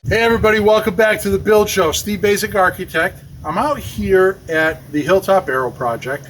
Hey everybody, welcome back to the Build Show. Steve Basic Architect. I'm out here at the Hilltop Aero Project.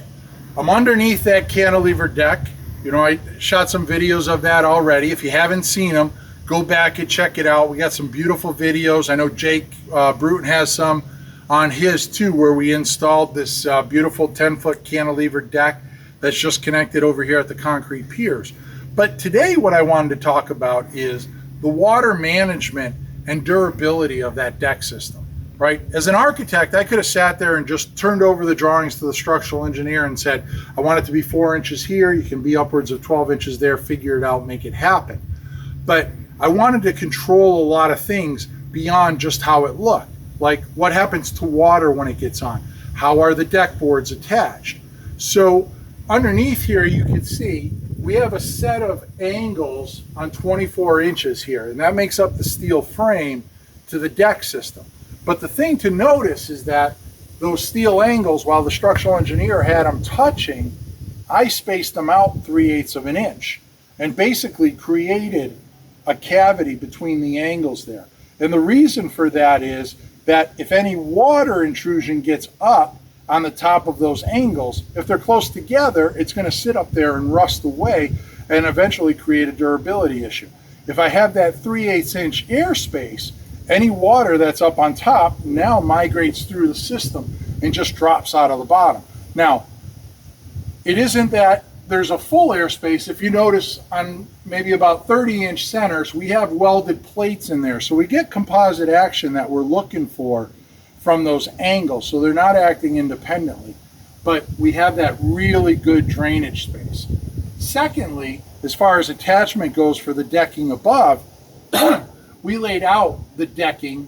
I'm underneath that cantilever deck. You know, I shot some videos of that already. If you haven't seen them, go back and check it out. We got some beautiful videos. I know Jake Bruton has some on his too, where we installed this beautiful 10-foot cantilever deck that's just connected over here at the concrete piers. But today what I wanted to talk about is the water management and durability of that deck system, right? As an architect, I could have sat there and just turned over the drawings to the structural engineer and said, I want it to be 4 inches here, you can be upwards of 12 inches there, figure it out, make it happen. But I wanted to control a lot of things beyond just how it looked, like what happens to water when it gets on, how are the deck boards attached. So underneath here, you can see we have a set of angles on 24 inches here, and that makes up the steel frame to the deck system. But the thing to notice is that those steel angles, while the structural engineer had them touching, I spaced them out 3/8 of an inch and basically created a cavity between the angles there. And the reason for that is that if any water intrusion gets up on the top of those angles, if they're close together, it's going to sit up there and rust away and eventually create a durability issue. If I have that 3/8 inch airspace, any water that's up on top now migrates through the system and just drops out of the bottom. Now, it isn't that there's a full airspace. If you notice on maybe about 30-inch centers, we have welded plates in there. So we get composite action that we're looking for from those angles, so they're not acting independently, but we have that really good drainage space. Secondly, as far as attachment goes for the decking above, we laid out the decking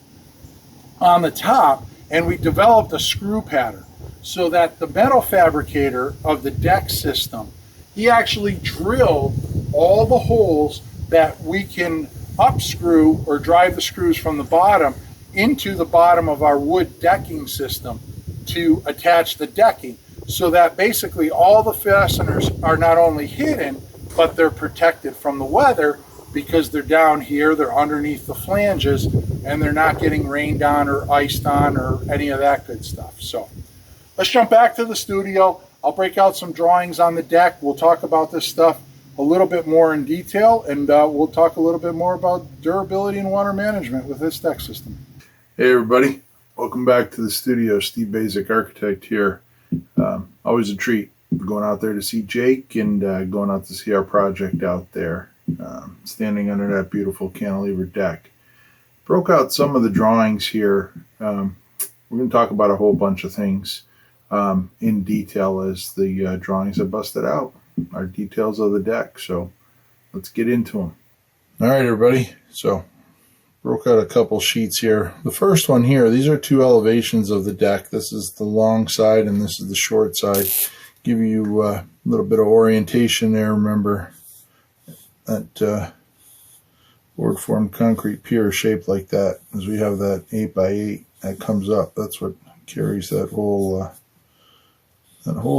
on the top and we developed a screw pattern so that the metal fabricator of the deck system, he actually drilled all the holes that we can upscrew or drive the screws from the bottom into the bottom of our wood decking system to attach the decking, so that basically all the fasteners are not only hidden, but they're protected from the weather because they're down here, they're underneath the flanges, and they're not getting rained on or iced on or any of that good stuff. So let's jump back to the studio. I'll break out some drawings on the deck. We'll talk about this stuff a little bit more in detail, and we'll talk a little bit more about durability and water management with this deck system. Hey everybody, welcome back to the studio. Steve Basic Architect here. Always a treat going out there to see Jake and going out to see our project out there, standing under that beautiful cantilever deck. Broke out some of the drawings here. We're going to talk about a whole bunch of things in detail as the drawings are busted out, our details of the deck. So let's get into them. All right everybody, so broke out a couple sheets here. The first one here, these are two elevations of the deck. This is the long side and this is the short side. Give you a little bit of orientation there. Remember that board formed concrete pier shaped like that, as we have that 8x8 that comes up. That's what carries that whole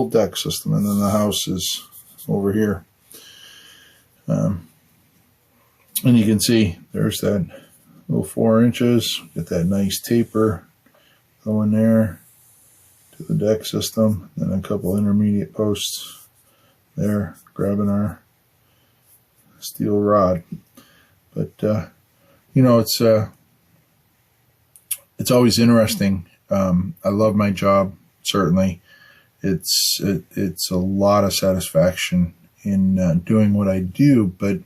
deck system, and then the house is over here. And you can see there's that little 4 inches, get that nice taper going there to the deck system, then a couple intermediate posts there grabbing our steel rod. But you know, it's always interesting. I love my job, certainly. It's a lot of satisfaction in doing what I do, but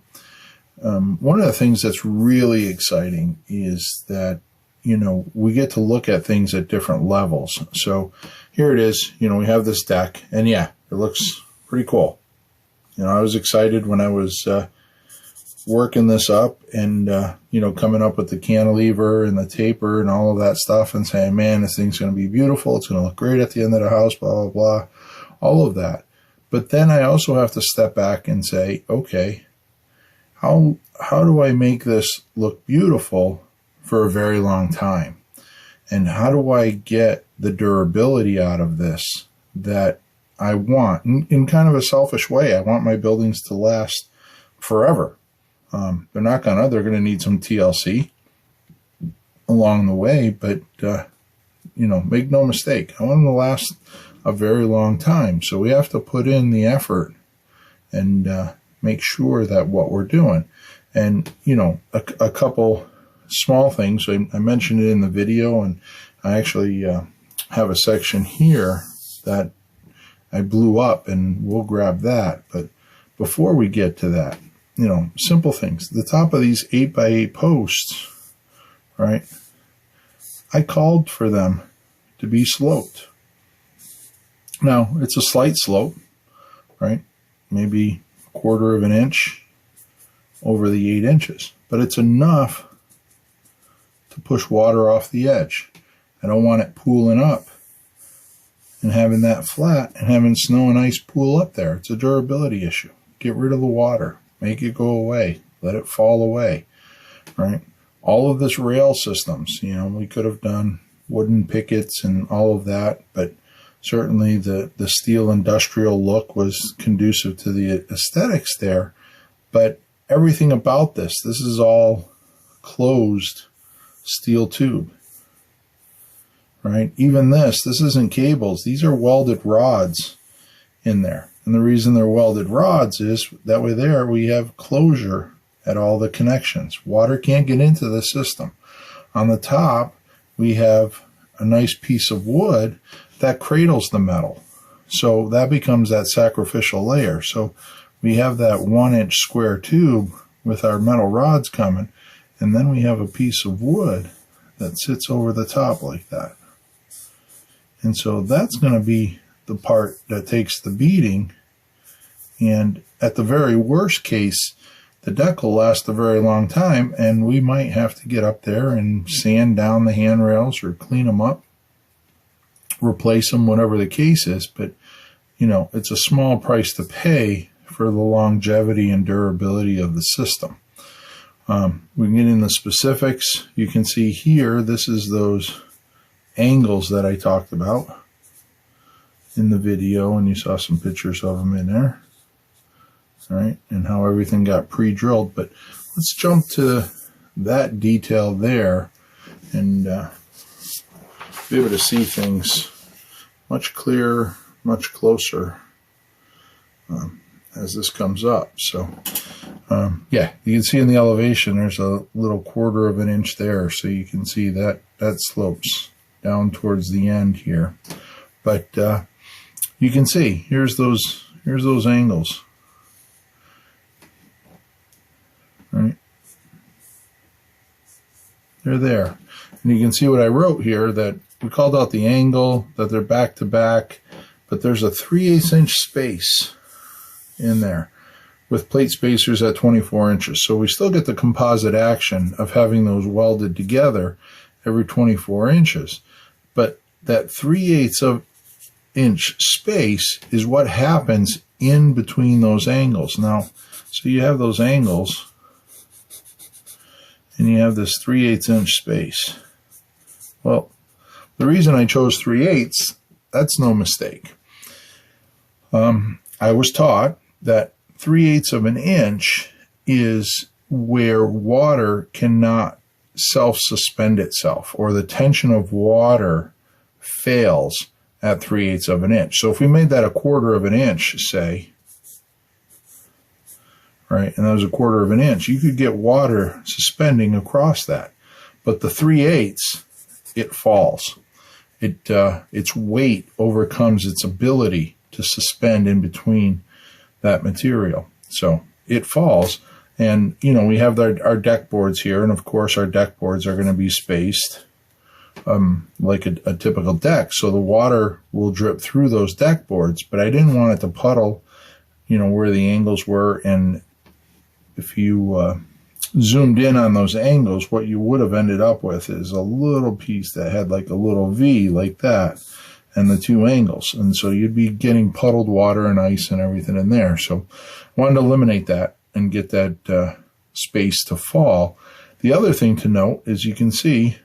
one of the things that's really exciting is that, you know, we get to look at things at different levels. So here it is, you know, we have this deck, and yeah, it looks pretty cool. You know, I was excited when I was working this up and, you know, coming up with the cantilever and the taper and all of that stuff and saying, man, this thing's going to be beautiful. It's going to look great at the end of the house, blah, blah, blah, all of that. But then I also have to step back and say, okay, how do I make this look beautiful for a very long time? And how do I get the durability out of this that I want? In kind of a selfish way, I want my buildings to last forever. They're not gonna. They're gonna need some TLC. along the way, but you know, make no mistake, I want them to last a very long time. So we have to put in the effort and make sure that what we're doing. And, you know, a couple small things, I mentioned it in the video, and I actually have a section here that I blew up, and we'll grab that. But before we get to that, you know, simple things. The top of these 8x8 posts, right, I called for them to be sloped. Now, it's a slight slope, right? Maybe 1/4 of an inch over the 8 inches, but it's enough to push water off the edge. I don't want it pooling up and having that flat and having snow and ice pool up there. It's a durability issue. Get rid of the water, make it go away, let it fall away, right? All of this rail systems, you know, we could have done wooden pickets and all of that, but certainly the steel industrial look was conducive to the aesthetics there. But everything about this is all closed steel tube, right? Even this isn't cables. These are welded rods in there. And the reason they're welded rods is that way there we have closure at all the connections. Water can't get into the system. On the top, we have a nice piece of wood that cradles the metal. So that becomes that sacrificial layer. So we have that 1-inch square tube with our metal rods coming, and then we have a piece of wood that sits over the top like that. And so that's going to be the part that takes the beating. And at the very worst case, the deck will last a very long time, and we might have to get up there and sand down the handrails or clean them up, replace them, whatever the case is. But, you know, it's a small price to pay for the longevity and durability of the system. We can get in the specifics. You can see here, this is those angles that I talked about in the video, and you saw some pictures of them in there. All right, and how everything got pre-drilled. But let's jump to that detail there and be able to see things much clearer, much closer as this comes up. So yeah, you can see in the elevation there's a little 1/4 of an inch there, so you can see that slopes down towards the end here. But you can see here's those angles. Right, they're there, and you can see what I wrote here, that we called out the angle, that they're back to back, but there's a 3/8 inch space in there with plate spacers at 24 inches. So we still get the composite action of having those welded together every 24 inches. But that 3/8 of inch space is what happens in between those angles. Now, so you have those angles, and you have this 3/8 inch space. Well, the reason I chose 3/8, that's no mistake. I was taught that 3/8 of an inch is where water cannot self-suspend itself, or the tension of water fails at 3/8 of an inch. So if we made that a 1/4 of an inch, say, right, and that was a 1/4 of an inch, you could get water suspending across that. But the 3/8, it falls. Its weight overcomes its ability to suspend in between that material. So it falls. And, you know, we have our deck boards here, and of course our deck boards are going to be spaced like a typical deck. So the water will drip through those deck boards, but I didn't want it to puddle, you know, where the angles were. And if you zoomed in on those angles, what you would have ended up with is a little piece that had like a little V like that, and the two angles. And so you'd be getting puddled water and ice and everything in there. So I wanted to eliminate that and get that space to fall. The other thing to note is you can see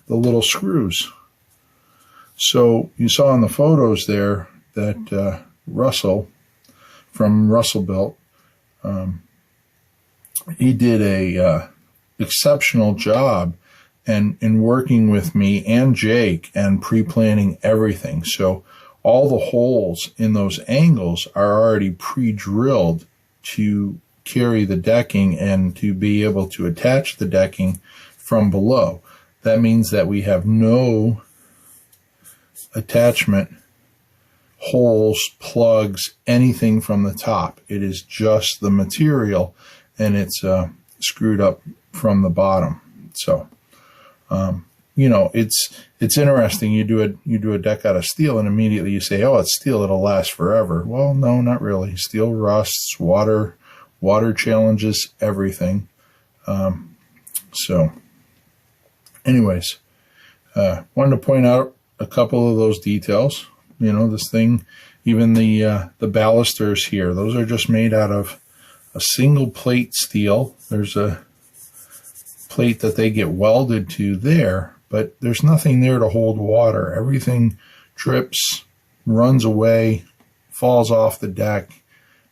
the little screws. So you saw in the photos there that Russell from Russell Built, he did a exceptional job and working with me and Jake and pre-planning everything. So all the holes in those angles are already pre-drilled to carry the decking and to be able to attach the decking from below. That means that we have no attachment, holes, plugs, anything from the top. It is just the material, and it's screwed up from the bottom. So, it's interesting. You do a deck out of steel, and immediately you say, "Oh, it's steel; it'll last forever." Well, no, not really. Steel rusts, water challenges everything. Anyways, wanted to point out a couple of those details. This thing, even the balusters here, those are just made out of a single plate steel. There's a plate that they get welded to there, but there's nothing there to hold water. Everything drips, runs away, falls off the deck,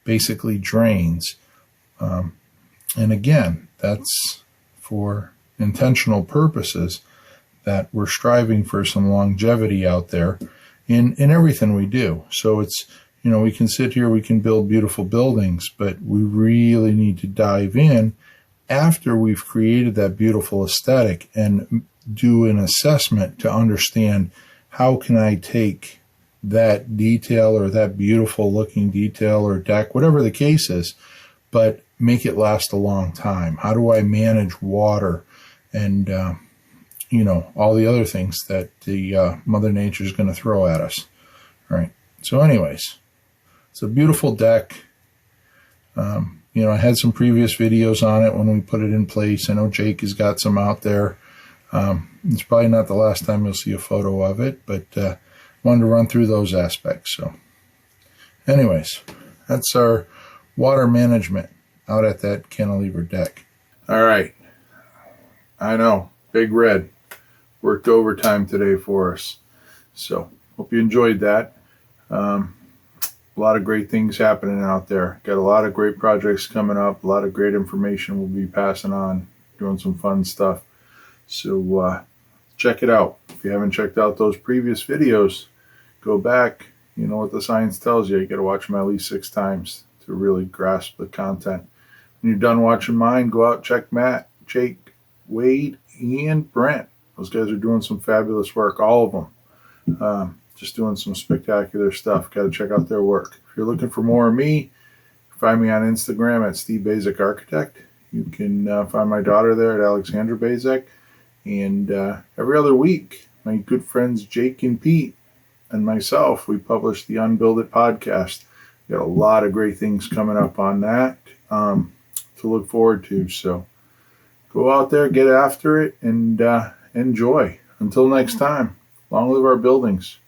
basically drains. And again, that's for intentional purposes, that we're striving for some longevity out there in everything we do. So it's, we can sit here, we can build beautiful buildings, but we really need to dive in after we've created that beautiful aesthetic and do an assessment to understand, how can I take that detail or that beautiful looking detail or deck, whatever the case is, but make it last a long time? How do I manage water and, all the other things that the Mother Nature is going to throw at us? All right. So anyways, it's a beautiful deck. I had some previous videos on it when we put it in place. I know Jake has got some out there. It's probably not the last time you'll see a photo of it, but wanted to run through those aspects. So anyways, that's our water management out at that cantilever deck. All right. I know, Big Red worked overtime today for us. So hope you enjoyed that. A lot of great things happening out there. Got a lot of great projects coming up. A lot of great information we'll be passing on, doing some fun stuff. So check it out. If you haven't checked out those previous videos, go back. You know what the science tells you. You got to watch them at least 6 times to really grasp the content. When you're done watching mine, go out, check Matt, Jake, Wade, and Brent. Those guys are doing some fabulous work, all of them. Just doing some spectacular stuff. Got to check out their work. If you're looking for more of me, find me on Instagram at Steve Basic Architect. You can find my daughter there at Alexandra Basic. And every other week, my good friends Jake and Pete and myself, we publish the Unbuild It podcast. We got a lot of great things coming up on that to look forward to. So go out there, get after it, and enjoy. Until next time, long live our buildings.